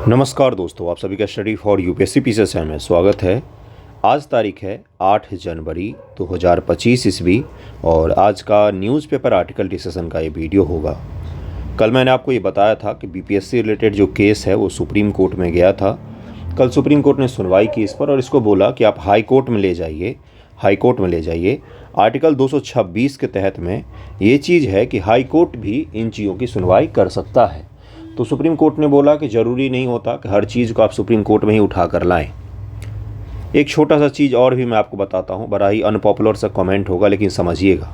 नमस्कार दोस्तों, आप सभी का स्टडी फॉर यूपीएससी पीसीएस में स्वागत है। आज तारीख है 8 जनवरी 2025 ईस्वी और आज का न्यूज़पेपर आर्टिकल डिस्कशन का ये वीडियो होगा। कल मैंने आपको ये बताया था कि बीपीएससी रिलेटेड जो केस है वो सुप्रीम कोर्ट में गया था। कल सुप्रीम कोर्ट ने सुनवाई की इस पर और इसको बोला कि आप हाई कोर्ट में ले जाइए। आर्टिकल 226 के तहत में ये चीज़ है कि हाई कोर्ट भी इन चीज़ों की सुनवाई कर सकता है। तो सुप्रीम कोर्ट ने बोला कि ज़रूरी नहीं होता कि हर चीज़ को आप सुप्रीम कोर्ट में ही उठा कर लाएं। एक छोटा सा चीज़ और भी मैं आपको बताता हूं, बड़ा ही अनपॉपुलर सा कमेंट होगा लेकिन समझिएगा।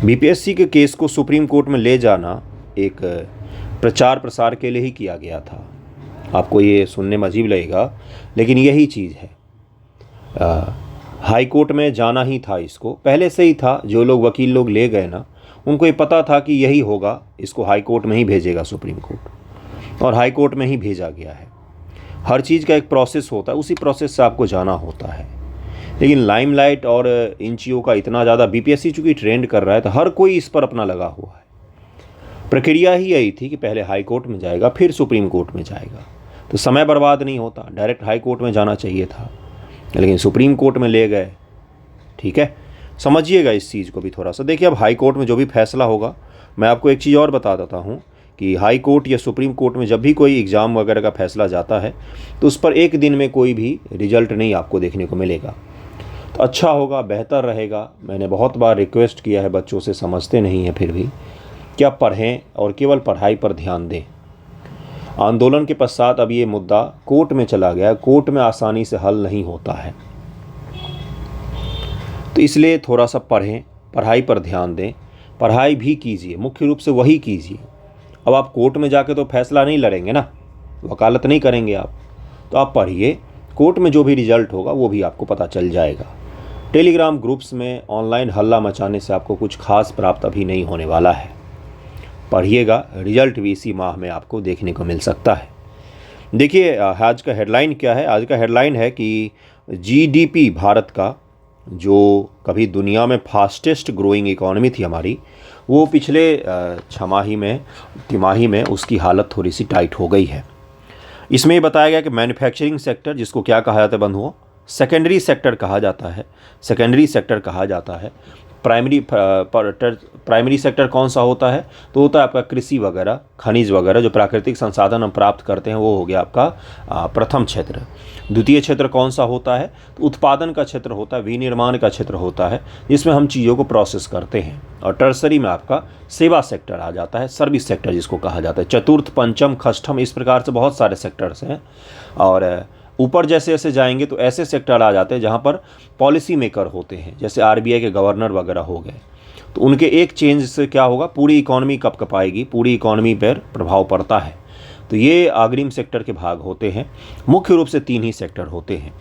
बीपीएससी के केस को सुप्रीम कोर्ट में ले जाना एक प्रचार प्रसार के लिए ही किया गया था। आपको ये सुनने में अजीब लगेगा लेकिन यही चीज़ है। हाई कोर्ट में जाना ही था, इसको पहले से ही था। जो लोग वकील लोग ले गए ना, उनको ये पता था कि यही होगा, इसको हाई कोर्ट में ही भेजेगा सुप्रीम कोर्ट, और हाई कोर्ट में ही भेजा गया है। हर चीज़ का एक प्रोसेस होता है, उसी प्रोसेस से आपको जाना होता है। लेकिन लाइमलाइट और इन चीज़ों का इतना ज़्यादा बीपीएससी चूँकि ट्रेंड कर रहा है तो हर कोई इस पर अपना लगा हुआ है। प्रक्रिया ही यही थी कि पहले हाई कोर्ट में जाएगा फिर सुप्रीम कोर्ट में जाएगा, तो समय बर्बाद नहीं होता, डायरेक्ट हाई कोर्ट में जाना चाहिए था, लेकिन सुप्रीम कोर्ट में ले गए। ठीक है, समझिएगा इस चीज़ को भी थोड़ा सा। देखिए, अब हाई कोर्ट में जो भी फैसला होगा, मैं आपको एक चीज़ और बता देता हूँ कि हाई कोर्ट या सुप्रीम कोर्ट में जब भी कोई एग्ज़ाम वगैरह का फैसला जाता है तो उस पर एक दिन में कोई भी रिजल्ट नहीं आपको देखने को मिलेगा। तो अच्छा होगा, बेहतर रहेगा। मैंने बहुत बार रिक्वेस्ट किया है, बच्चों से समझते नहीं हैं फिर भी, कि आप पढ़ें और केवल पढ़ाई पर ध्यान दें। आंदोलन के पश्चात अब ये मुद्दा कोर्ट में चला गया, कोर्ट में आसानी से हल नहीं होता है, तो इसलिए थोड़ा सा पढ़ें, पढ़ाई पर ध्यान दें, पढ़ाई भी कीजिए, मुख्य रूप से वही कीजिए। अब आप कोर्ट में जाके तो फैसला नहीं लड़ेंगे ना, वकालत नहीं करेंगे आप, तो आप पढ़िए, कोर्ट में जो भी रिजल्ट होगा वो भी आपको पता चल जाएगा। टेलीग्राम ग्रुप्स में ऑनलाइन हल्ला मचाने से आपको कुछ खास प्राप्त अभी नहीं होने वाला है। पढ़िएगा, रिजल्ट भी इसी माह में आपको देखने को मिल सकता है। देखिए, आज का हेडलाइन क्या है। आज का हेडलाइन है कि जीडीपी भारत का, जो कभी दुनिया में फास्टेस्ट ग्रोइंग इकॉनमी थी हमारी, वो पिछले तिमाही में उसकी हालत थोड़ी सी टाइट हो गई है। इसमें ये बताया गया कि मैन्युफैक्चरिंग सेक्टर, जिसको क्या कहा जाता है बंधुओं, सेकेंडरी सेक्टर कहा जाता है। प्राइमरी सेक्टर कौन सा होता है, तो होता है आपका कृषि वगैरह, खनिज वगैरह, जो प्राकृतिक संसाधन हम प्राप्त करते हैं, वो हो गया आपका प्रथम क्षेत्र। द्वितीय क्षेत्र कौन सा होता है, तो उत्पादन का क्षेत्र होता है, विनिर्माण का क्षेत्र होता है, जिसमें हम चीज़ों को प्रोसेस करते हैं। और टर्सरी में आपका सेवा सेक्टर आ जाता है, सर्विस सेक्टर जिसको कहा जाता है। चतुर्थ, पंचम, षष्ठम, इस प्रकार से बहुत सारे सेक्टर्स हैं। और ऊपर जैसे जैसे जाएंगे तो ऐसे सेक्टर आ जाते हैं जहाँ पर पॉलिसी मेकर होते हैं, जैसे आरबीआई के गवर्नर वगैरह हो गए। तो उनके एक चेंज से क्या होगा, पूरी इकॉनमी कँपाएगी, पूरी इकॉनमी पर प्रभाव पड़ता है। तो ये अग्रिम सेक्टर के भाग होते हैं। मुख्य रूप से 3 ही सेक्टर होते हैं।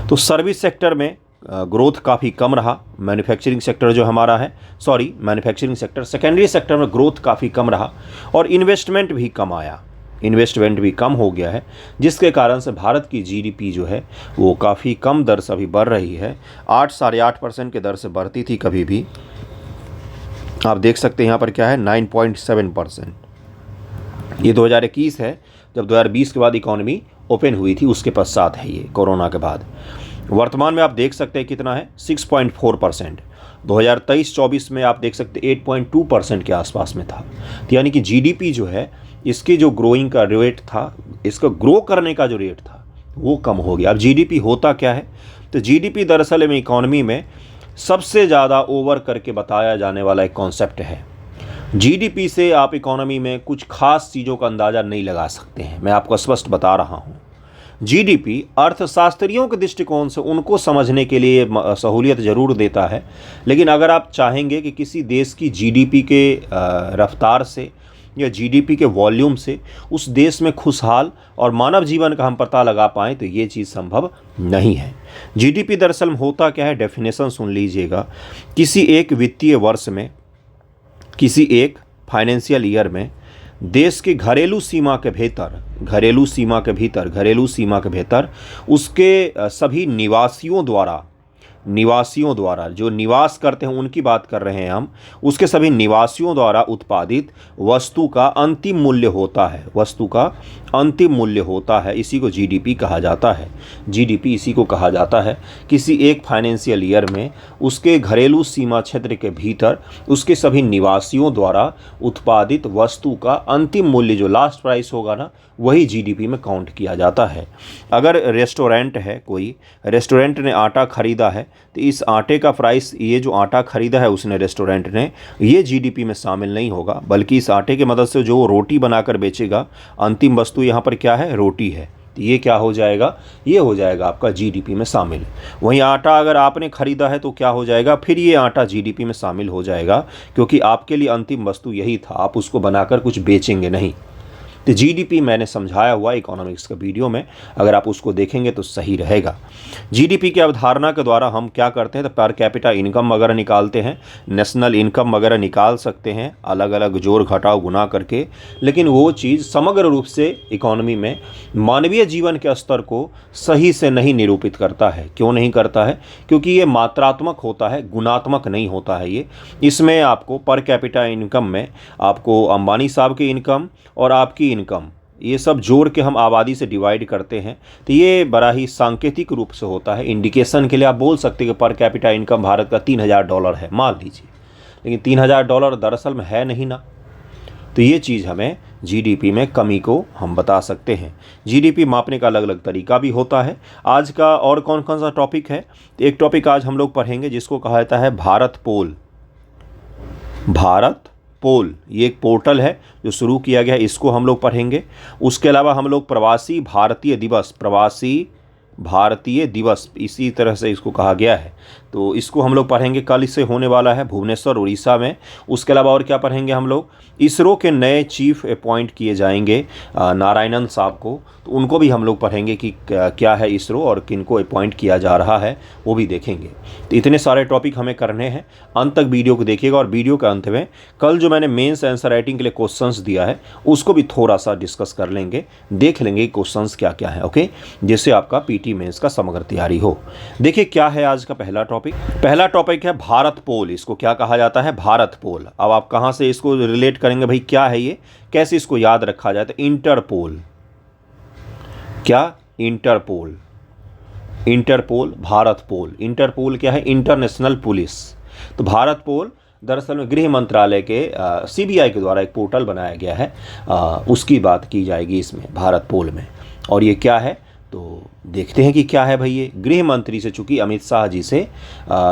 तो सर्विस सेक्टर में ग्रोथ काफ़ी कम रहा। मैन्युफैक्चरिंग सेक्टर जो हमारा है, मैन्युफैक्चरिंग सेक्टर, सेकेंडरी सेक्टर में ग्रोथ काफ़ी कम रहा और इन्वेस्टमेंट भी कम आया, इन्वेस्टमेंट भी कम हो गया है, जिसके कारण से भारत की जीडीपी जो है वो काफ़ी कम दर से अभी बढ़ रही है। 8 साढ़े 8% के दर से बढ़ती थी कभी भी। आप देख सकते हैं यहाँ पर क्या है, 9.7%। ये 2021 है, जब 2020 के बाद इकॉनमी ओपन हुई थी, उसके पश्चात है ये, कोरोना के बाद। वर्तमान में आप देख सकते हैं कितना है, 6.4%। 2023-24 में आप देख सकते हैं 8.2% के आसपास में था। तो यानी कि जीडीपी जो है, इसकी जो ग्रोइंग का रेट था, इसका ग्रो करने का जो रेट था वो कम हो गया। अब जीडीपी होता क्या है, तो जीडीपी दरअसल में इकॉनमी में सबसे ज़्यादा ओवर करके बताया जाने वाला एक कॉन्सेप्ट है। जीडीपी से आप इकॉनमी में कुछ खास चीज़ों का अंदाज़ा नहीं लगा सकते हैं, मैं आपको स्पष्ट बता रहा हूँ। जीडीपी अर्थशास्त्रियों के दृष्टिकोण से उनको समझने के लिए सहूलियत ज़रूर देता है, लेकिन अगर आप चाहेंगे कि किसी देश की जीडीपी के रफ्तार से या जीडीपी के वॉल्यूम से उस देश में खुशहाल और मानव जीवन का हम पता लगा पाएँ, तो ये चीज़ संभव नहीं है। जीडीपी दरअसल में होता क्या है, डेफिनेशन सुन लीजिएगा। किसी एक वित्तीय वर्ष में, किसी एक फाइनेंशियल ईयर में देश की घरेलू सीमा के भीतर उसके सभी निवासियों द्वारा निवासियों द्वारा, जो निवास करते हैं उनकी बात कर रहे हैं हम, उसके सभी निवासियों द्वारा उत्पादित वस्तु का अंतिम मूल्य होता है, वस्तु का अंतिम मूल्य होता है, इसी को जीडीपी कहा जाता है। जीडीपी इसी को कहा जाता है। किसी एक फाइनेंशियल ईयर में उसके घरेलू सीमा क्षेत्र के भीतर उसके सभी निवासियों द्वारा उत्पादित वस्तु का अंतिम मूल्य, जो लास्ट प्राइस होगा ना, वही जीडीपी में काउंट किया जाता है। अगर रेस्टोरेंट है, कोई रेस्टोरेंट ने आटा खरीदा है, तो इस आटे का प्राइस, ये जो आटा खरीदा है उसने रेस्टोरेंट ने, ये जीडीपी में शामिल नहीं होगा, बल्कि इस आटे की मदद से जो रोटी बनाकर बेचेगा, अंतिम वस्तु यहाँ पर क्या है, रोटी है, तो ये क्या हो जाएगा, ये हो जाएगा आपका जीडीपी में शामिल। वहीं आटा अगर आपने खरीदा है तो क्या हो जाएगा, फिर ये आटा जीडीपी में शामिल हो जाएगा, क्योंकि आपके लिए अंतिम वस्तु यही था, आप उसको बनाकर कुछ बेचेंगे नहीं। तो जीडीपी मैंने समझाया हुआ इकोनॉमिक्स का वीडियो में, अगर आप उसको देखेंगे तो सही रहेगा। जीडीपी की अवधारणा के द्वारा हम क्या करते हैं, तो पर कैपिटा इनकम वगैरह निकालते हैं, नेशनल इनकम वगैरह निकाल सकते हैं, अलग अलग जोड़ घटाव गुना करके, लेकिन वो चीज़ समग्र रूप से इकोनॉमी में मानवीय जीवन के स्तर को सही से नहीं निरूपित करता है। क्यों नहीं करता है? क्योंकि ये मात्रात्मक होता है, गुणात्मक नहीं होता है। ये इसमें आपको पर कैपिटा इनकम में आपको अंबानी साहब की इनकम और आपकी इनकम, ये सब जोड़ के हम आबादी से डिवाइड करते हैं, तो ये बड़ा ही सांकेतिक रूप से होता है। इंडिकेशन के लिए आप बोल सकते हैं कि पर कैपिटा इनकम भारत का $3000 है, मान लीजिए, लेकिन $3000 दरअसल में है नहीं ना। तो ये चीज़ हमें जीडीपी में कमी को हम बता सकते हैं। जीडीपी मापने का अलग अलग तरीका भी होता है। आज का और कौन कौन सा टॉपिक है, एक टॉपिक आज हम लोग पढ़ेंगे जिसको कहा जाता है भारत पोल। भारत पोल ये एक पोर्टल है जो शुरू किया गया है, इसको हम लोग पढ़ेंगे। उसके अलावा हम लोग प्रवासी भारतीय दिवस, प्रवासी भारतीय दिवस इसी तरह से इसको कहा गया है, तो इसको हम लोग पढ़ेंगे। कल इससे होने वाला है भुवनेश्वर उड़ीसा में। उसके अलावा और क्या पढ़ेंगे हम लोग, इसरो के नए चीफ अपॉइंट किए जाएंगे नारायणन साहब को, तो उनको भी हम लोग पढ़ेंगे कि क्या है इसरो और किनको अपॉइंट किया जा रहा है, वो भी देखेंगे। तो इतने सारे टॉपिक हमें करने हैं, अंत तक वीडियो को देखिएगा। और वीडियो के अंत में कल जो मैंने मेंस आंसर राइटिंग के लिए क्वेश्चंस दिया है उसको भी थोड़ा सा डिस्कस कर लेंगे, देख लेंगे क्वेश्चंस क्या क्या है, ओके, जिससे आपका पीटी मेंस का समग्र तैयारी हो। देखिए क्या है आज का पहला टॉपिक। पहला टॉपिक है भारत पोल। इसको क्या कहा जाता है, भारत पोल। अब आप कहां से इसको रिलेट करेंगे, भाई क्या है ये, कैसे इसको याद रखा जाए, तो इंटरपोल। क्या, इंटरपोल, इंटरपोल, भारत पोल। इंटरपोल क्या है, इंटरनेशनल पुलिस। तो भारत पोल दरअसल में गृह मंत्रालय के सीबीआई के द्वारा एक पोर्टल बनाया गया है, उसकी बात की जाएगी इसमें भारत पोल में। और ये क्या है, तो देखते हैं कि क्या है भाई। ये गृह मंत्री से, चूंकि अमित शाह जी से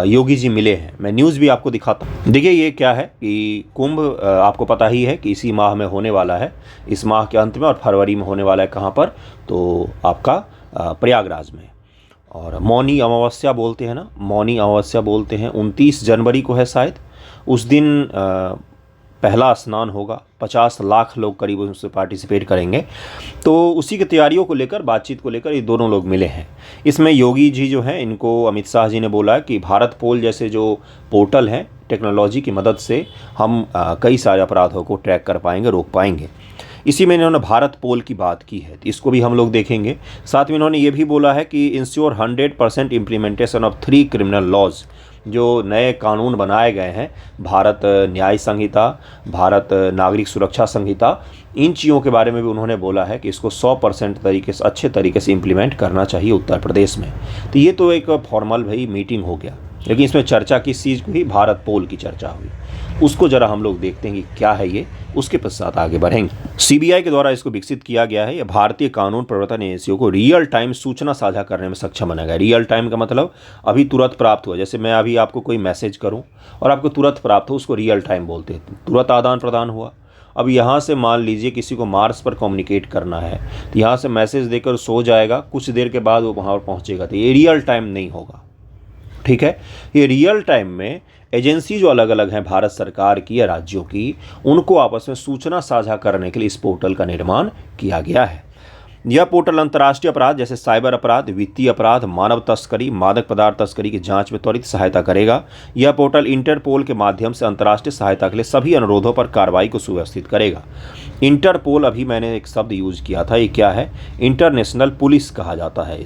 योगी जी मिले हैं, मैं न्यूज़ भी आपको दिखाता हूँ। देखिए ये क्या है कि कुंभ आपको पता ही है कि इसी माह में होने वाला है, इस माह के अंत में, और फरवरी में होने वाला है। कहाँ पर, तो आपका प्रयागराज में। और मौनी अमावस्या बोलते हैं ना, मौनी अमावस्या बोलते हैं, 29 जनवरी को है शायद। उस दिन पहला स्नान होगा, 50 लाख लोग करीब उसमें पार्टिसिपेट करेंगे। तो उसी की तैयारियों को लेकर, बातचीत को लेकर ये दोनों लोग मिले हैं। इसमें योगी जी जो हैं, इनको अमित शाह जी ने बोला कि भारत पोल जैसे जो पोर्टल हैं, टेक्नोलॉजी की मदद से हम कई सारे अपराधों को ट्रैक कर पाएंगे, रोक पाएंगे। इसी में इन्होंने भारत पोल की बात की है, तो इसको भी हम लोग देखेंगे। साथ में इन्होंने ये भी बोला है कि ensure 100% implementation of 3 criminal laws, जो नए कानून बनाए गए हैं, भारत न्याय संहिता, भारत नागरिक सुरक्षा संहिता, इन चीज़ों के बारे में भी उन्होंने बोला है कि इसको 100% तरीके से, अच्छे तरीके से इम्प्लीमेंट करना चाहिए उत्तर प्रदेश में। तो ये तो एक फॉर्मल भाई मीटिंग हो गया, लेकिन इसमें चर्चा किस चीज़ की हुई, भारत पोल की चर्चा हुई। उसको ज़रा हम लोग देखते हैं कि क्या है ये, उसके पश्चात आगे बढ़ेंगे। सीबीआई के द्वारा इसको विकसित किया गया है। यह भारतीय कानून प्रवर्तन एजेंसियों को रियल टाइम सूचना साझा करने में सक्षम बनाएगा। रियल टाइम का मतलब अभी तुरंत प्राप्त हुआ, जैसे मैं अभी आपको कोई मैसेज करूं और आपको तुरंत प्राप्त हो, उसको रियल टाइम बोलते हैं, तुरंत आदान प्रदान हुआ। अब यहाँ से मान लीजिए किसी को मार्स पर कम्युनिकेट करना है, तो यहाँ से मैसेज देकर सो जाएगा, कुछ देर के बाद वो वहाँ पर पहुँचेगा, तो ये रियल टाइम नहीं होगा, ठीक है। ये रियल टाइम में एजेंसी जो अलग अलग हैं भारत सरकार की या राज्यों की, उनको आपस में सूचना साझा करने के लिए इस पोर्टल का निर्माण किया गया है। यह पोर्टल अंतर्राष्ट्रीय अपराध जैसे साइबर अपराध, वित्तीय अपराध, मानव तस्करी, मादक पदार्थ तस्करी की जांच में त्वरित सहायता करेगा। यह पोर्टल इंटरपोल के माध्यम से अंतर्राष्ट्रीय सहायता के लिए सभी अनुरोधों पर कार्रवाई को सुव्यवस्थित करेगा। इंटरपोल, अभी मैंने एक शब्द यूज किया था, ये क्या है? इंटरनेशनल पुलिस कहा जाता है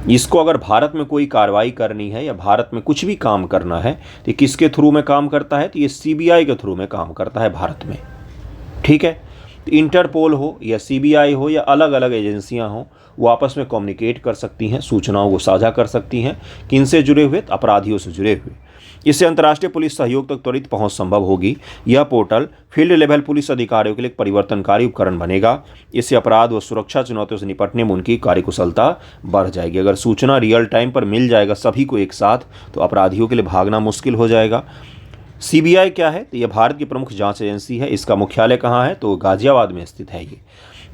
इसको अगर भारत में कोई कार्रवाई करनी है या भारत में कुछ भी काम करना है तो किसके थ्रू में काम करता है? तो ये सीबीआई के थ्रू में काम करता है भारत में। ठीक है, तो इंटरपोल हो या सीबीआई हो या अलग अलग एजेंसियां हों, वो आपस में कम्युनिकेट कर सकती हैं, सूचनाओं को साझा कर सकती हैं। किनसे जुड़े हुए? अपराधियों से जुड़े हुए। इससे अंतर्राष्ट्रीय पुलिस सहयोग तक त्वरित पहुंच संभव होगी। यह पोर्टल फील्ड लेवल पुलिस अधिकारियों के लिए एक परिवर्तनकारी उपकरण बनेगा। इससे अपराध व सुरक्षा चुनौतियों से निपटने में उनकी कार्यकुशलता बढ़ जाएगी। अगर सूचना रियल टाइम पर मिल जाएगा सभी को एक साथ, तो अपराधियों के लिए भागना मुश्किल हो जाएगा। सीबीआई क्या है? तो यह भारत की प्रमुख जांच एजेंसी है। इसका मुख्यालय कहाँ है? तो गाजियाबाद में स्थित है।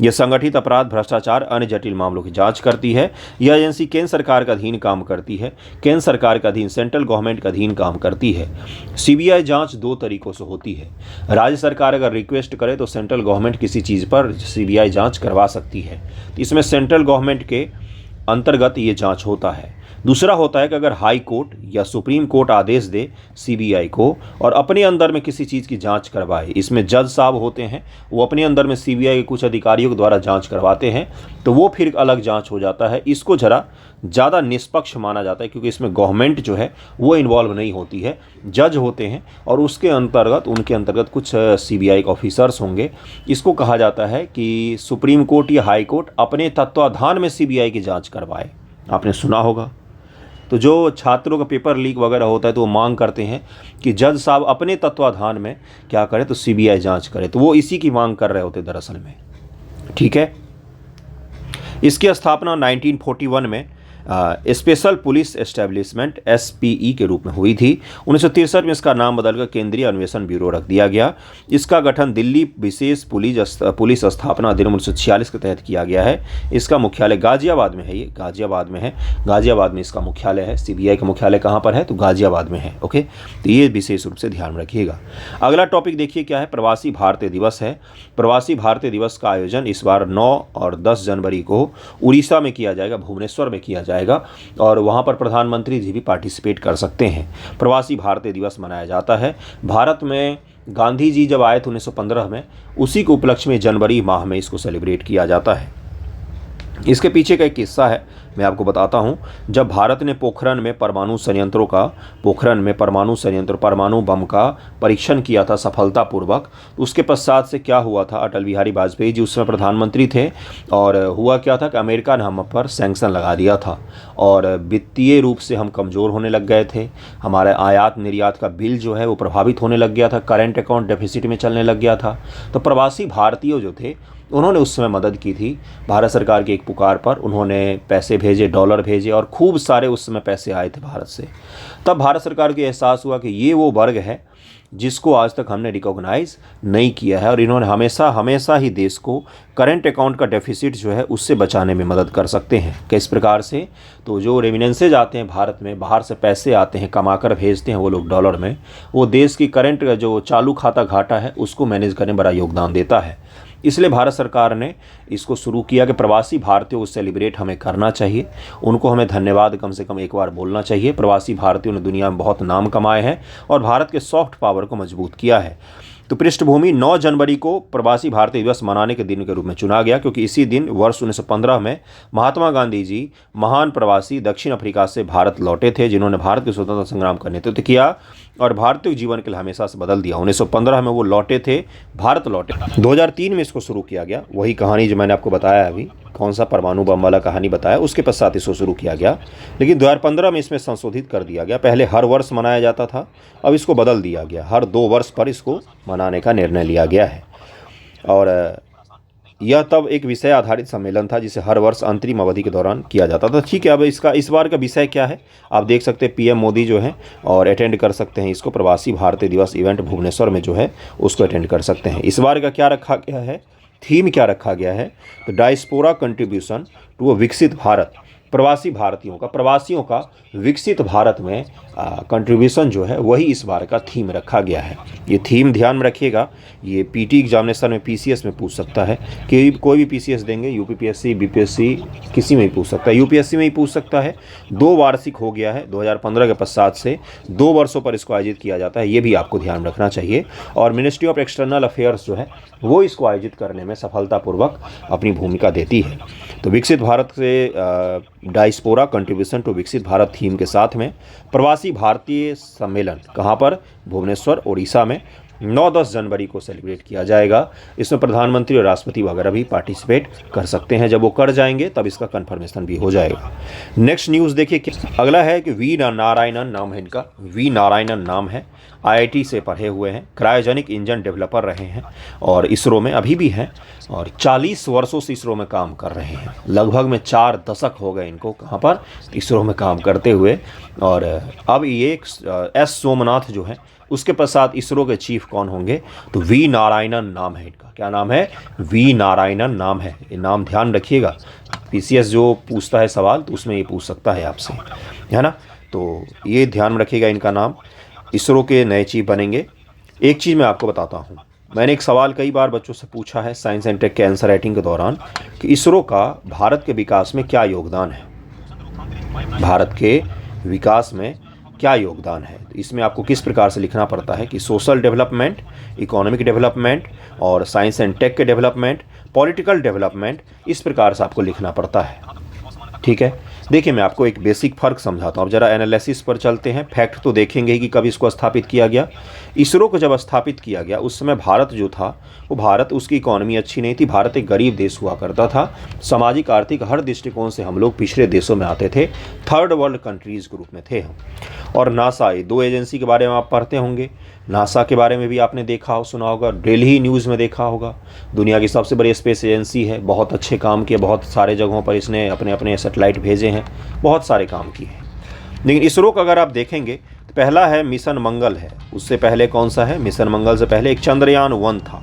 यह संगठित अपराध, भ्रष्टाचार, अन्य जटिल मामलों की जांच करती है। यह एजेंसी केंद्र सरकार के अधीन काम करती है। केंद्र सरकार के अधीन, सेंट्रल गवर्नमेंट के अधीन काम करती है। सीबीआई जांच दो तरीकों से होती है। राज्य सरकार अगर रिक्वेस्ट करे तो सेंट्रल गवर्नमेंट किसी चीज़ पर सीबीआई जाँच करवा सकती है, तो इसमें सेंट्रल गवर्नमेंट के अंतर्गत ये जाँच होता है। दूसरा होता है कि अगर हाई कोर्ट या सुप्रीम कोर्ट आदेश दे सीबीआई को और अपने अंदर में किसी चीज़ की जांच करवाए, इसमें जज साहब होते हैं, वो अपने अंदर में सीबीआई के कुछ अधिकारियों के द्वारा जांच करवाते हैं, तो वो फिर अलग जांच हो जाता है। इसको ज़रा ज़्यादा निष्पक्ष माना जाता है क्योंकि इसमें गवर्नमेंट जो है वो इन्वॉल्व नहीं होती है, जज होते हैं और उसके अंतर्गत उनके अंतर्गत कुछ सीबीआई के ऑफिसर्स होंगे। इसको कहा जाता है कि सुप्रीम कोर्ट या हाई कोर्ट अपने तत्वाधान में सीबीआई की जाँच करवाए। आपने सुना होगा, तो जो छात्रों का पेपर लीक वगैरह होता है तो वो मांग करते हैं कि जज साहब अपने तत्वाधान में क्या करें, तो सीबीआई जांच करे, तो वो इसी की मांग कर रहे होते दरअसल में। ठीक है, इसकी स्थापना 1941 में स्पेशल पुलिस एस्टेब्लिशमेंट SPE के रूप में हुई थी। 1963 में इसका नाम बदलकर केंद्रीय अन्वेषण ब्यूरो रख दिया गया। इसका गठन दिल्ली विशेष पुलिस स्थापना अधिनियम 1946 के तहत किया गया है। इसका मुख्यालय गाजियाबाद में है। ये गाजियाबाद में है, गाजियाबाद में इसका मुख्यालय है। सीबीआई का मुख्यालय कहाँ पर है? तो गाजियाबाद में है। ओके, तो ये विशेष रूप से ध्यान में रखिएगा। अगला टॉपिक देखिए क्या है? प्रवासी भारतीय दिवस है। प्रवासी भारतीय दिवस का आयोजन इस बार 9 और 10 जनवरी को उड़ीसा में किया जाएगा, भुवनेश्वर में किया जाएगा और वहां पर प्रधानमंत्री जी भी पार्टिसिपेट कर सकते हैं। प्रवासी भारतीय दिवस मनाया जाता है। भारत में गांधी जी जब आए थे 1915 में, उसी के उपलक्ष्य में जनवरी माह में इसको सेलिब्रेट किया जाता है। इसके पीछे का एक किस्सा है, मैं आपको बताता हूँ। जब भारत ने पोखरण में परमाणु संयंत्र परमाणु बम का परीक्षण किया था सफलतापूर्वक, उसके पश्चात से क्या हुआ था? अटल बिहारी वाजपेयी जी उस समय प्रधानमंत्री थे और हुआ क्या था कि अमेरिका ने हम पर सैंक्शन लगा दिया था और वित्तीय रूप से हम कमज़ोर होने लग गए थे। हमारे आयात निर्यात का बिल जो है वो प्रभावित होने लग गया था, करेंट अकाउंट डेफिसिट में चलने लग गया था। तो प्रवासी भारतीय जो थे उन्होंने उस समय मदद की थी। भारत सरकार की एक पुकार पर उन्होंने पैसे भेजे, डॉलर भेजे और खूब सारे उस समय पैसे आए थे भारत से। तब भारत सरकार को एहसास हुआ कि ये वो वर्ग है जिसको आज तक हमने रिकॉग्नाइज नहीं किया है और इन्होंने हमेशा ही देश को करंट अकाउंट का डेफिसिट जो है उससे बचाने में मदद कर सकते हैं। किस प्रकार से? तो जो रेमिनेंसेज आते हैं भारत में, बाहर से पैसे आते हैं, कमाकर भेजते हैं वो लोग डॉलर में, वो देश की करंट जो चालू खाता घाटा है उसको मैनेज करने में बड़ा योगदान देता है। इसलिए भारत सरकार ने इसको शुरू किया कि प्रवासी भारतीयों को सेलिब्रेट हमें करना चाहिए, उनको हमें धन्यवाद कम से कम एक बार बोलना चाहिए। प्रवासी भारतीयों ने दुनिया में बहुत नाम कमाए हैं और भारत के सॉफ्ट पावर को मजबूत किया है। तो पृष्ठभूमि 9 जनवरी को प्रवासी भारतीय दिवस मनाने के दिन के रूप में चुना गया क्योंकि इसी दिन वर्ष 1915 में महात्मा गांधी जी महान प्रवासी दक्षिण अफ्रीका से भारत लौटे थे, जिन्होंने भारत के स्वतंत्रता संग्राम का नेतृत्व किया और भारतीय जीवन के लिए हमेशा से बदल दिया। 1915 में वो लौटे थे, भारत लौटे। 2003 में इसको शुरू किया गया, वही कहानी जो मैंने आपको बताया अभी, कौन सा परमाणु बम वाला कहानी बताया, उसके पश्चात इसको शुरू किया गया। लेकिन 2015 में इसमें संशोधित कर दिया गया। पहले हर वर्ष मनाया जाता था, अब इसको बदल दिया गया, हर 2 वर्ष पर इसको मनाने का निर्णय लिया गया है। और यह तब एक विषय आधारित सम्मेलन था जिसे हर वर्ष अंतरिम अवधि के दौरान किया जाता था। ठीक है, अब इस बार का विषय क्या है आप देख सकते हैं, PM मोदी जो है और अटेंड कर सकते हैं इसको। प्रवासी भारतीय दिवस इवेंट भुवनेश्वर में जो है उसको अटेंड कर सकते हैं। इस बार का क्या रखा गया है, थीम क्या रखा गया है? तो डायस्पोरा कंट्रीब्यूशन टू अ विकसित भारत, प्रवासी भारतीयों का, प्रवासियों का विकसित भारत में कंट्रीब्यूशन जो है वही इस बार का थीम रखा गया है। ये थीम ध्यान में रखिएगा, ये पीटी एग्जामिनेशन में पीसीएस में पूछ सकता है कि कोई भी पीसीएस देंगे, यूपीपीएससी बीपीएससी किसी में ही पूछ सकता है, यूपीएससी में ही पूछ सकता है। 2 वार्षिक हो गया है, 2015 के पश्चात से 2 वर्षों पर इसको आयोजित किया जाता है, ये भी आपको ध्यान रखना चाहिए। और मिनिस्ट्री ऑफ एक्सटर्नल अफेयर्स जो है वो इसको आयोजित करने में सफलतापूर्वक अपनी भूमिका देती है। तो विकसित भारत से डायस्पोरा कंट्रीब्यूशन टू विकसित भारत थीम के साथ में प्रवासी भारतीय सम्मेलन कहाँ पर, भुवनेश्वर उड़ीसा में 9-10 जनवरी को सेलिब्रेट किया जाएगा। इसमें प्रधानमंत्री और राष्ट्रपति वगैरह भी पार्टिसिपेट कर सकते हैं। जब वो कर जाएंगे तब इसका कंफर्मेशन भी हो जाएगा। नेक्स्ट न्यूज़ देखिए, अगला है कि वी नारायणन नाम है इनका, वी नारायणन नाम है, आईआईटी से पढ़े हुए हैं, क्रायोजेनिक इंजन डेवलपर रहे हैं और इसरो में अभी भी हैं और 40 वर्षों से इसरो में काम कर रहे हैं। लगभग में 4 दशक हो गए इनको कहाँ पर, इसरो में काम करते हुए। और अब ये एस सोमनाथ जो है उसके पश्चात इसरो के चीफ कौन होंगे, तो वी नारायणन नाम है इनका। क्या नाम है, वी नारायणन नाम है। ये नाम ध्यान रखिएगा, पीसीएस जो पूछता है सवाल तो उसमें ये पूछ सकता है आपसे, है ना। तो ये ध्यान में रखिएगा, इनका नाम इसरो के नए चीफ बनेंगे। एक चीज़ मैं आपको बताता हूँ, मैंने एक सवाल कई बार बच्चों से पूछा है साइंस एंड टेक के आंसर राइटिंग के दौरान कि इसरो का भारत के विकास में क्या योगदान है, भारत के विकास में क्या योगदान है। इसमें आपको किस प्रकार से लिखना पड़ता है कि सोशल डेवलपमेंट, इकोनॉमिक डेवलपमेंट और साइंस एंड टेक के डेवलपमेंट, पॉलिटिकल डेवलपमेंट, इस प्रकार से आपको लिखना पड़ता है। ठीक है, देखिए मैं आपको एक बेसिक फ़र्क समझाता हूँ। अब जरा एनालिसिस पर चलते हैं। फैक्ट तो देखेंगे ही कि कब इसको स्थापित किया गया। इसरो को जब स्थापित किया गया उस समय भारत जो था वो भारत, उसकी इकॉनमी अच्छी नहीं थी, भारत एक गरीब देश हुआ करता था। सामाजिक आर्थिक हर दृष्टिकोण से हम लोग पिछड़े देशों में आते थे, थर्ड वर्ल्ड कंट्रीज़ ग्रुप में थे हम। और नासा, ये 2 एजेंसी के बारे में आप पढ़ते होंगे। नासा के बारे में भी आपने देखा हो, सुना होगा, दिल्ली न्यूज़ में देखा होगा। दुनिया की सबसे बड़ी स्पेस एजेंसी है, बहुत अच्छे काम किए, बहुत सारे जगहों पर इसने अपने अपने सैटेलाइट भेजे हैं, बहुत सारे काम किए हैं। लेकिन इसरो का अगर आप देखेंगे तो पहला है मिशन मंगल है। उससे पहले कौन सा है, मिशन मंगल से पहले एक चंद्रयान 1 था,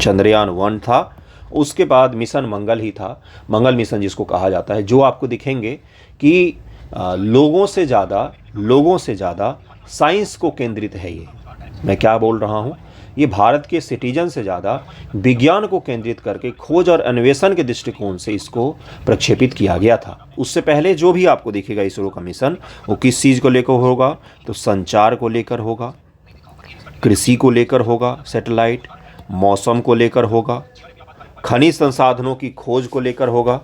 चंद्रयान 1 था। उसके बाद मिशन मंगल ही था, मंगल मिशन जिसको कहा जाता है, जो आपको दिखेंगे कि लोगों से ज़्यादा साइंस को केंद्रित है। ये मैं क्या बोल रहा हूँ, ये भारत के सिटीजन से ज़्यादा विज्ञान को केंद्रित करके खोज और अन्वेषण के दृष्टिकोण से इसको प्रक्षेपित किया गया था। उससे पहले जो भी आपको दिखेगा इसरो का मिशन, वो किस चीज़ को लेकर होगा, तो संचार को लेकर होगा, कृषि को लेकर होगा, सैटेलाइट, मौसम को लेकर होगा, खनिज संसाधनों की खोज को लेकर होगा,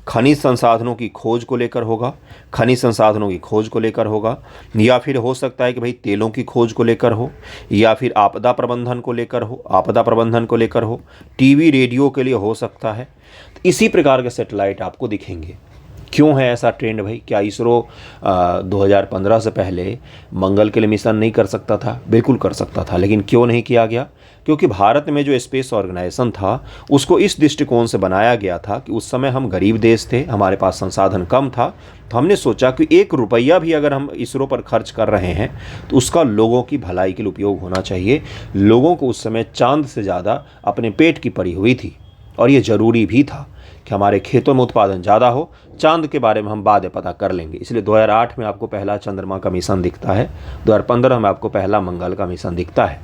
खनिज संसाधनों की खोज को लेकर होगा, खनिज संसाधनों की खोज को लेकर होगा, या फिर हो सकता है कि भाई तेलों की खोज को लेकर हो, या फिर आपदा प्रबंधन को लेकर हो, आपदा प्रबंधन को लेकर हो, टीवी रेडियो के लिए हो सकता है। तो इसी प्रकार के सैटेलाइट आपको दिखेंगे। क्यों है ऐसा ट्रेंड भाई? क्या इसरो 2015 से पहले मंगल के लिए मिशन नहीं कर सकता था? बिल्कुल कर सकता था, लेकिन क्यों नहीं किया गया? क्योंकि भारत में जो स्पेस ऑर्गेनाइजेशन था उसको इस दृष्टिकोण से बनाया गया था कि उस समय हम गरीब देश थे, हमारे पास संसाधन कम था, तो हमने सोचा कि 1 रुपया भी अगर हम इसरो पर खर्च कर रहे हैं तो उसका लोगों की भलाई के लिए उपयोग होना चाहिए। लोगों को उस समय चांद से ज़्यादा अपने पेट की पड़ी हुई थी और ये ज़रूरी भी था कि हमारे खेतों में उत्पादन ज़्यादा हो। चांद के बारे में हम बाद में पता कर लेंगे, इसलिए 2008 में आपको पहला चंद्रमा का मिशन दिखता है, 2015 में आपको पहला मंगल का मिशन दिखता है।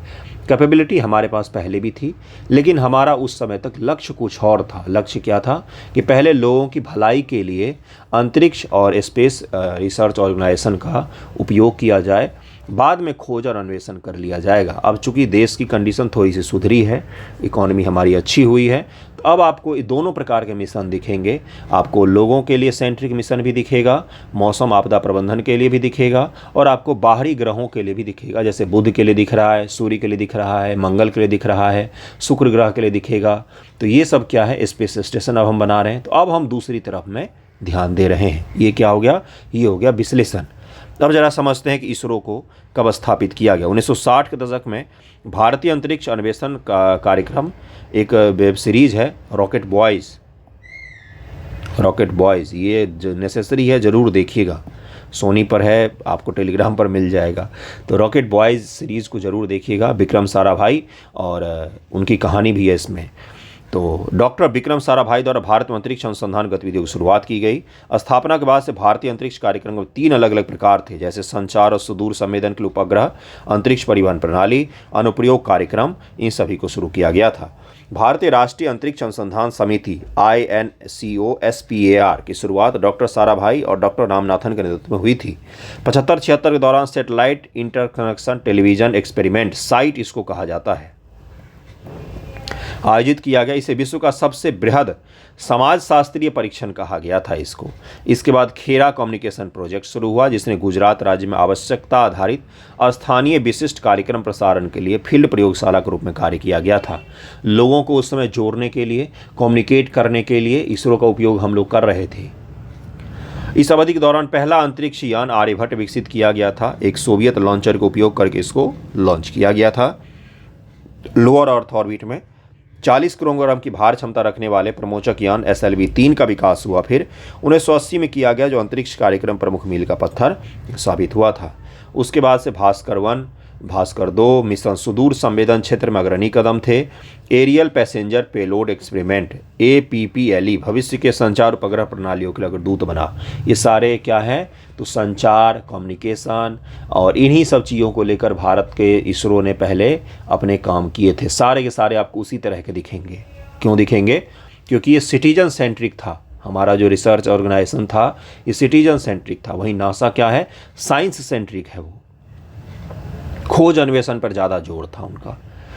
कैपेबिलिटी हमारे पास पहले भी थी, लेकिन हमारा उस समय तक लक्ष्य कुछ और था। लक्ष्य क्या था कि पहले लोगों की भलाई के लिए अंतरिक्ष और स्पेस रिसर्च ऑर्गेनाइजेशन का उपयोग किया जाए, बाद में खोज और अन्वेषण कर लिया जाएगा। अब चूंकि देश की कंडीशन थोड़ी सी सुधरी है, इकोनॉमी हमारी अच्छी हुई है, तो अब आपको दोनों प्रकार के मिशन दिखेंगे। आपको लोगों के लिए सेंट्रिक मिशन भी दिखेगा, मौसम आपदा प्रबंधन के लिए भी दिखेगा, और आपको बाहरी ग्रहों के लिए भी दिखेगा। जैसे बुध के लिए दिख रहा है, सूर्य के लिए दिख रहा है, मंगल के लिए दिख रहा है, शुक्र ग्रह के लिए दिखेगा। तो ये सब क्या है, स्पेस स्टेशन अब हम बना रहे हैं। तो अब हम दूसरी तरफ में ध्यान दे रहे हैं। ये क्या हो गया, ये हो गया विश्लेषण। अब जरा समझते हैं कि इसरो को कब स्थापित किया गया। 1960 के दशक में भारतीय अंतरिक्ष अन्वेषण का कार्यक्रम, एक वेब सीरीज़ है रॉकेट बॉयज़। रॉकेट बॉयज़ ये नेसेसरी है, ज़रूर देखिएगा, सोनी पर है, आपको टेलीग्राम पर मिल जाएगा। तो रॉकेट बॉयज़ सीरीज़ को ज़रूर देखिएगा, विक्रम साराभाई और उनकी कहानी भी है इसमें। तो डॉक्टर विक्रम साराभाई द्वारा भारत में अंतरिक्ष अनुसंधान गतिविधियों की शुरुआत की गई। स्थापना के बाद से भारतीय अंतरिक्ष कार्यक्रम में 3 अलग अलग प्रकार थे, जैसे संचार और सुदूर संवेदन के लिए उपग्रह, अंतरिक्ष परिवहन प्रणाली, अनुप्रयोग कार्यक्रम, इन सभी को शुरू किया गया था। भारतीय राष्ट्रीय अंतरिक्ष अनुसंधान समिति INCOSPAR की शुरुआत डॉक्टर साराभाई और डॉक्टर रामनाथन के नेतृत्व में हुई थी। 75-76 के दौरान satellite interconnection television experiment site इसको कहा जाता है, आयोजित किया गया। इसे विश्व का सबसे बृहद समाजशास्त्रीय परीक्षण कहा गया था इसको। इसके बाद खेरा कम्युनिकेशन प्रोजेक्ट शुरू हुआ, जिसने गुजरात राज्य में आवश्यकता आधारित स्थानीय विशिष्ट कार्यक्रम प्रसारण के लिए फील्ड प्रयोगशाला के रूप में कार्य किया गया था। लोगों को उस समय जोड़ने के लिए, कम्युनिकेट करने के लिए इसरो का उपयोग हम लोग कर रहे थे। इस अवधि के दौरान पहला अंतरिक्ष यान आर्यभट्ट विकसित किया गया था। एक सोवियत लॉन्चर का उपयोग करके इसको लॉन्च किया गया था। लोअर अर्थ ऑर्बिट में 40 किलोग्राम की भार क्षमता रखने वाले प्रमोचक यान SLV-3 का विकास हुआ। फिर 1980 में किया गया, जो अंतरिक्ष कार्यक्रम प्रमुख मील का पत्थर साबित हुआ था। उसके बाद से भास्कर 1, भास्कर 2 मिशन सुदूर संवेदन क्षेत्र में अग्रणी कदम थे। Aerial passenger payload experiment APPLE भविष्य के संचार उपग्रह प्रणालियों के लिए दूत बना। ये सारे क्या है, तो संचार, कम्युनिकेशन और इन्हीं सब चीज़ों को लेकर भारत के इसरो ने पहले अपने काम किए थे। सारे के सारे आपको उसी तरह के दिखेंगे। क्यों दिखेंगे? क्योंकि ये सिटीजन सेंट्रिक था। हमारा जो रिसर्च ऑर्गेनाइजेशन था ये सिटीजन सेंट्रिक था। वहीं नासा क्या है, साइंस सेंट्रिक है। वो खोज अन्वेषण पर ज़्यादा जोर था उनका,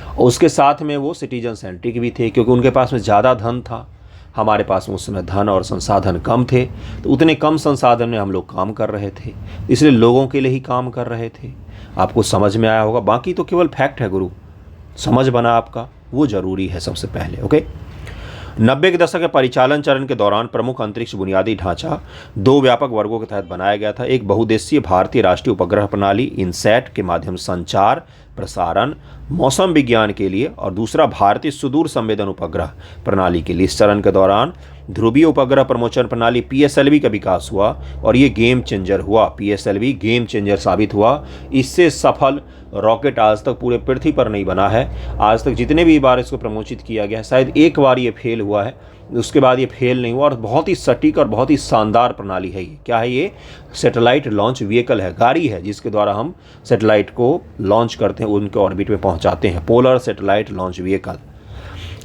और उसके साथ में वो सिटीजन सेंट्रिक भी थे, क्योंकि उनके पास में ज़्यादा धन था। हमारे पास में उस समय धन और संसाधन कम थे, तो उतने कम संसाधन में हम लोग काम कर रहे थे, इसलिए लोगों के लिए ही काम कर रहे थे। आपको समझ में आया होगा, बाकी तो केवल फैक्ट है गुरु, समझ बना आपका, वो ज़रूरी है सबसे पहले। ओके। 90 के दशक के परिचालन चरण के दौरान प्रमुख अंतरिक्ष बुनियादी ढांचा 2 व्यापक वर्गों के तहत बनाया गया था। एक बहुउद्देशीय भारतीय राष्ट्रीय उपग्रह प्रणाली इनसैट के माध्यम से संचार, प्रसारण, मौसम विज्ञान के लिए, और दूसरा भारतीय सुदूर संवेदन उपग्रह प्रणाली के लिए। इस चरण के दौरान ध्रुवीय उपग्रह प्रमोचन प्रणाली PSLV का विकास हुआ और ये गेम चेंजर हुआ। PSLV गेम चेंजर साबित हुआ। इससे सफल रॉकेट आज तक पूरे पृथ्वी पर नहीं बना है। आज तक जितने भी बार इसको प्रमोचित किया गया है, शायद एक बार ये फेल हुआ है, उसके बाद ये फेल नहीं हुआ। और बहुत ही सटीक और बहुत ही शानदार प्रणाली है ये। क्या है ये? सैटेलाइट लॉन्च व्हीकल है, गाड़ी है, जिसके द्वारा हम सैटेलाइट को लॉन्च करते हैं, उनके ऑर्बिट में पहुंचाते हैं। Polar satellite launch vehicle.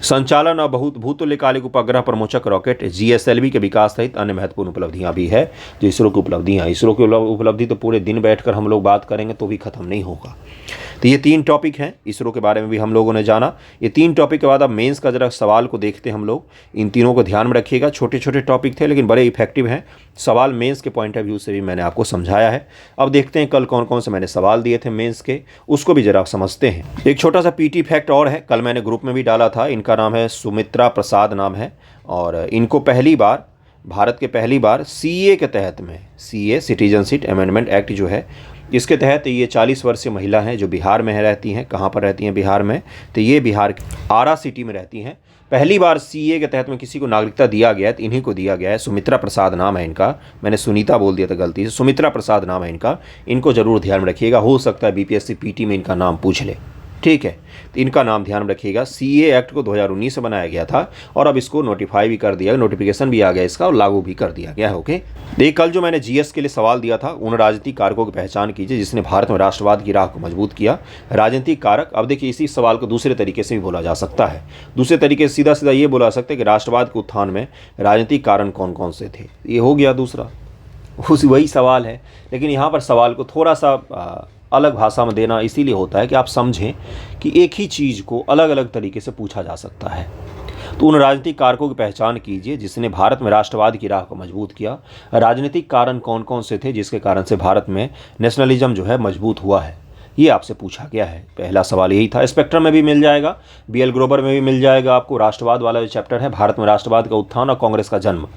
संचालन और भूतुल्यकालिक उपग्रह प्रमोचक रॉकेट GSLV के विकास सहित अन्य महत्वपूर्ण उपलब्धियां भी है, जो इसरो की उपलब्धियां। इसरो की उपलब्धि तो पूरे दिन बैठकर हम लोग बात करेंगे तो भी खत्म नहीं होगा। तो ये 3 टॉपिक हैं, इसरो के बारे में भी हम लोगों ने जाना। ये 3 टॉपिक के बाद अब मेंस का जरा सवाल को देखते हैं हम लोग। इन तीनों को ध्यान में रखिएगा। छोटे छोटे टॉपिक थे लेकिन बड़े इफेक्टिव हैं। सवाल मेंस के पॉइंट ऑफ व्यू से भी मैंने आपको समझाया है। अब देखते हैं कल कौन कौन से मैंने सवाल दिए थे मेंस के, उसको भी जरा समझते हैं। एक छोटा सा PT फैक्ट और है, कल मैंने ग्रुप में भी डाला था। इनका नाम है सुमित्रा प्रसाद नाम है, और इनको पहली बार भारत के पहली बार CA के तहत में, CA सिटीजनशिप अमेंडमेंट एक्ट जो है, इसके तहत ये 40 वर्षीय महिला हैं जो बिहार में रहती हैं। कहाँ पर रहती हैं? बिहार में। तो ये बिहार के आरा सिटी में रहती हैं। पहली बार CA के तहत में किसी को नागरिकता दिया गया, तो इन्हीं को दिया गया है। सुमित्रा प्रसाद नाम है इनका, मैंने सुनीता बोल दिया था गलती से, सुमित्रा प्रसाद नाम है इनका। इनको जरूर ध्यान में रखिएगा, हो सकता है BPSC PT में इनका नाम पूछ ले, ठीक है? तो इनका नाम ध्यान में रखिएगा। CA एक्ट को 2019 से बनाया गया था और अब इसको नोटिफाई भी कर दिया, नोटिफिकेशन भी आ गया इसका और लागू भी कर दिया गया है। ओके। देखिए कल जो मैंने GS के लिए सवाल दिया था, उन राजनीतिक कारकों की पहचान कीजिए जिसने भारत में राष्ट्रवाद की राह को मजबूत किया। राजनीतिक कारक, अब देखिए इसी सवाल को दूसरे तरीके से भी बोला जा सकता है। दूसरे तरीके से सीधा सीधा ये बोला सकते हैं कि राष्ट्रवाद के उत्थान में राजनीतिक कारण कौन कौन से थे। ये हो गया दूसरा, वही सवाल है, लेकिन यहाँ पर सवाल को थोड़ा सा अलग भाषा में देना इसीलिए होता है कि आप समझें कि एक ही चीज़ को अलग अलग तरीके से पूछा जा सकता है। तो उन राजनीतिक कारकों की पहचान कीजिए जिसने भारत में राष्ट्रवाद की राह को मजबूत किया। राजनीतिक कारण कौन कौन से थे जिसके कारण से भारत में नेशनलिज्म जो है मजबूत हुआ है, ये आपसे पूछा गया है। पहला सवाल यही था। स्पेक्ट्रम में भी मिल जाएगा, BL ग्रोवर में भी मिल जाएगा आपको। राष्ट्रवाद वाला जो चैप्टर है, भारत में राष्ट्रवाद का उत्थान और कांग्रेस का जन्म,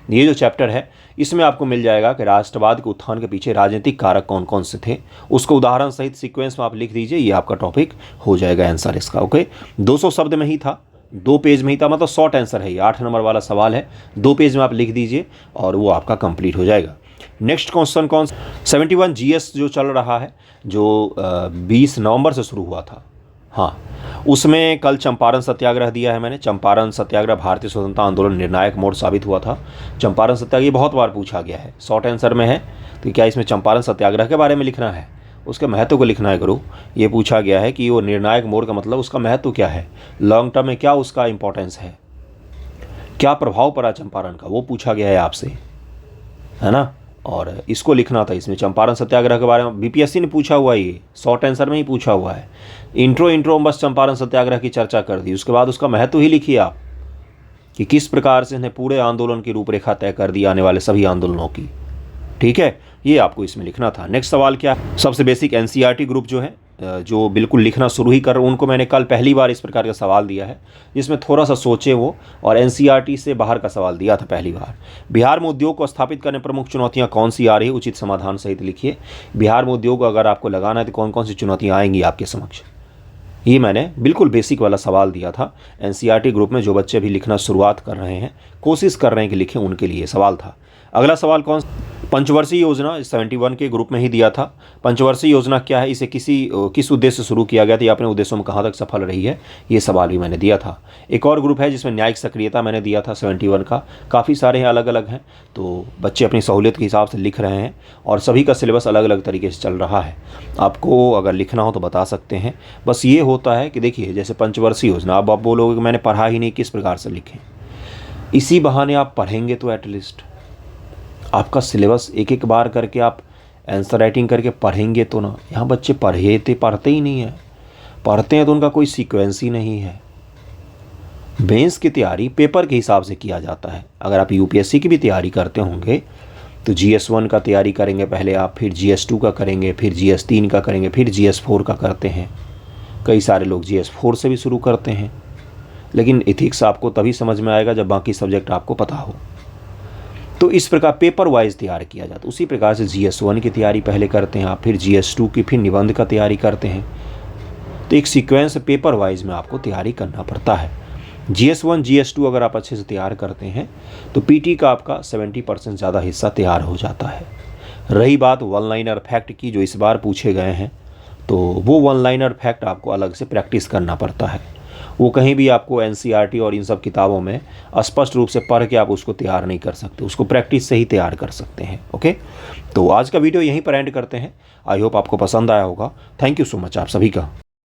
ये जो चैप्टर है इसमें आपको मिल जाएगा कि राष्ट्रवाद के उत्थान के पीछे राजनीतिक कारक कौन कौन से थे। उसको उदाहरण सहित सीक्वेंस में आप लिख दीजिए, ये आपका टॉपिक हो जाएगा आंसर इसका। ओके। 200 शब्द में ही था, 2 पेज में ही था, मतलब शॉर्ट आंसर है ये। 8 नंबर वाला सवाल है, 2 पेज में आप लिख दीजिए और वो आपका कंप्लीट हो जाएगा। नेक्स्ट क्वेश्चन कौन? 71 GS जो चल रहा है, जो 20 नवंबर से शुरू हुआ था, हाँ, उसमें कल चंपारण सत्याग्रह दिया है मैंने। चंपारण सत्याग्रह भारतीय स्वतंत्रता आंदोलन निर्णायक मोड़ साबित हुआ था। चंपारण सत्याग्रह ये बहुत बार पूछा गया है, शॉर्ट आंसर में है। तो क्या इसमें चंपारण सत्याग्रह के बारे में लिखना है, उसके महत्व को लिखना है गुरु। ये पूछा गया है कि वो निर्णायक मोड़ का मतलब उसका महत्व क्या है, लॉन्ग टर्म में क्या उसका इंपॉर्टेंस है, क्या प्रभाव पड़ा चंपारण का, वो पूछा गया है आपसे, है ना। और इसको लिखना था। इसमें चंपारण सत्याग्रह के बारे में बीपीएससी ने पूछा हुआ है, ये शॉर्ट आंसर में ही पूछा हुआ है। इंट्रो में बस चंपारण सत्याग्रह की चर्चा कर दी, उसके बाद उसका महत्व ही लिखिए आप कि किस प्रकार से इन्हें पूरे आंदोलन की रूपरेखा तय कर दी, आने वाले सभी आंदोलनों की। ठीक है, ये आपको इसमें लिखना था। नेक्स्ट सवाल क्या है, सबसे बेसिक एनसीईआरटी ग्रुप जो है, जो बिल्कुल लिखना शुरू ही कर रहे हैं, उनको मैंने कल पहली बार इस प्रकार का सवाल दिया है जिसमें थोड़ा सा सोचे वो, और एनसीईआरटी से बाहर का सवाल दिया था पहली बार। बिहार में उद्योग को स्थापित करने प्रमुख चुनौतियां कौन सी आ रही है, उचित समाधान सहित लिखिए। बिहार में उद्योग अगर आपको लगाना है तो कौन कौन सी चुनौतियाँ आएंगी आपके समक्ष, ये मैंने बिल्कुल बेसिक वाला सवाल दिया था। एनसीईआरटी ग्रुप में जो बच्चे अभी लिखना शुरुआत कर रहे हैं, कोशिश कर रहे हैं कि लिखें, उनके लिए सवाल था। अगला सवाल कौन, पंचवर्षीय योजना 71 के ग्रुप में ही दिया था। पंचवर्षीय योजना क्या है, इसे किस उद्देश्य से शुरू किया गया था, या अपने उद्देश्यों में कहाँ तक सफल रही है, ये सवाल भी मैंने दिया था। एक और ग्रुप है जिसमें न्यायिक सक्रियता मैंने दिया था 71 का। काफ़ी सारे हैं, अलग अलग हैं, तो बच्चे अपनी सहूलियत के हिसाब से लिख रहे हैं और सभी का सिलेबस अलग अलग तरीके से चल रहा है। आपको अगर लिखना हो तो बता सकते हैं। बस ये होता है कि देखिए, जैसे पंचवर्षीय योजना, अब आप बोलोगे कि मैंने पढ़ा ही नहीं, किस प्रकार से लिखें। इसी बहाने आप पढ़ेंगे तो एटलीस्ट आपका सिलेबस एक एक बार करके आप आंसर राइटिंग करके पढ़ेंगे तो ना। यहाँ बच्चे पढ़ते ही नहीं है, पढ़ते हैं तो उनका कोई सीक्वेंस ही नहीं है। मेंस की तैयारी पेपर के हिसाब से किया जाता है। अगर आप यूपीएससी की भी तैयारी करते होंगे तो GS1 का तैयारी करेंगे पहले आप, फिर GS2 का करेंगे, फिर GS3 का करेंगे, फिर GS4 का करते हैं। कई सारे लोग GS4 से भी शुरू करते हैं। लेकिन इथिक्स आपको तभी समझ में आएगा जब बाकी सब्जेक्ट आपको पता हो। तो इस प्रकार पेपर वाइज तैयार किया जाता है। उसी प्रकार से GS1 की तैयारी पहले करते हैं आप, फिर GS2 की, फिर निबंध का तैयारी करते हैं। तो एक सीक्वेंस पेपर वाइज में आपको तैयारी करना पड़ता है। GS1 GS2 अगर आप अच्छे से तैयार करते हैं तो PT का आपका 70% ज़्यादा हिस्सा तैयार हो जाता है। रही बात वन लाइनर फैक्ट की, जो इस बार पूछे गए हैं, तो वो वन लाइनर फैक्ट आपको अलग से प्रैक्टिस करना पड़ता है। वो कहीं भी आपको एनसीईआरटी और इन सब किताबों में स्पष्ट रूप से पढ़ के आप उसको तैयार नहीं कर सकते, उसको प्रैक्टिस से ही तैयार कर सकते हैं। ओके, तो आज का वीडियो यहीं पर एंड करते हैं। आई होप आपको पसंद आया होगा। थैंक यू सो मच आप सभी का।